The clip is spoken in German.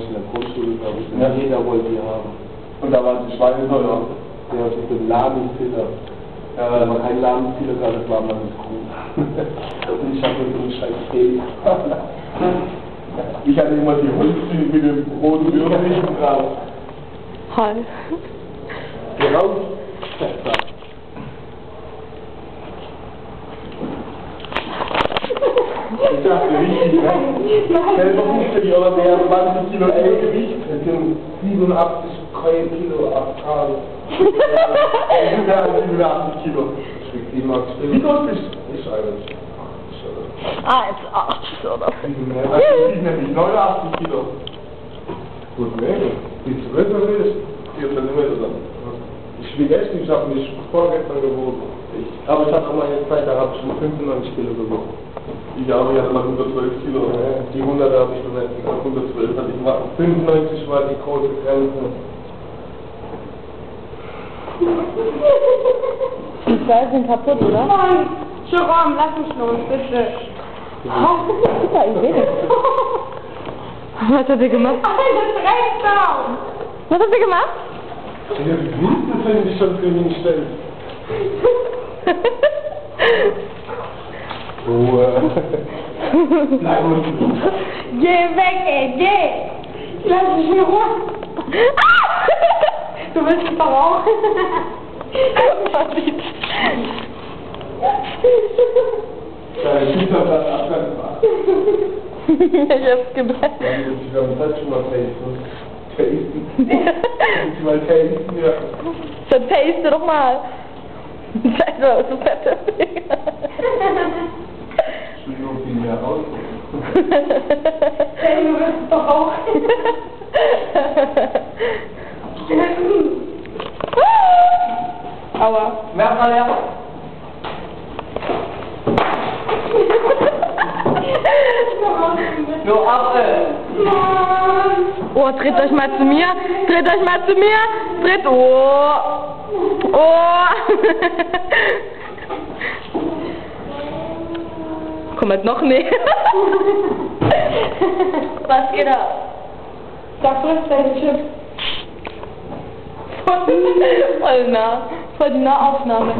ich in der Grundschule, glaube ich. Ja. Jeder wollte die haben. Und da waren die Schweine teuer. Ja, das ist ein Lahmfiller. Da war kein Lahmfiller da, das war mal eine Kuh. Und ich hatte so einen scheiß Tee. Ich hatte immer die Holztüte mit dem roten Würmchen drauf. Hi. Geh raus. Ich dachte richtig, ne? Selber 50 oder mehr 20 Kilo Gewicht. Das sind 87 Kilo Abfall. Mehr als 87 Kilo. Ich wiege 87 Kilo. Wie groß bist du? Ich eigentlich. 1,80 oder so. Also ich wiege nämlich 89 Kilo. Gut, ne? Wie zu größer willst? 4 Zentimeter dann. Ich wiege echt nicht, ich habe mich vorgestern gewogen. Aber ich hatte auch mal eine Zeit, da habe ich schon 95 Kilo gewogen. Ich habe ja mal 112 Kilo. Die 100 habe ich besetzt. 112 hatte ich mal. 95 war die große Grenze. Die zwei sind kaputt, oder? Nein! Jerome, lass mich los, bitte. Super Idee. Was hat er gemacht? Alter Drecksaum! Was hat er gemacht? Ja, wie willst du, wenn du dich schon für ihn stellst? Ruhe. Bleib unten. Geh weg, ey, geh! Lass mich in Ruhe! Ah! Du willst mich verrauchen? Deine Füße haben das abgemacht. Ich hab's gemerkt. Wir haben das schon mal tasten. Mal tasten, ja. Vertaste doch mal. Scheiße, was du fette Finger. Entschuldigung, viel mehr raus. Ey, du willst verrauchen? Aua. Mehr mal her. Nur ab, Oh, dreht euch mal zu mir. Dreht euch mal zu mir. Dreht. Oh. Oh. Komm halt noch näher. Was geht ab? Da frisst deine Chips. Voll nah. Voll die Nahaufnahme.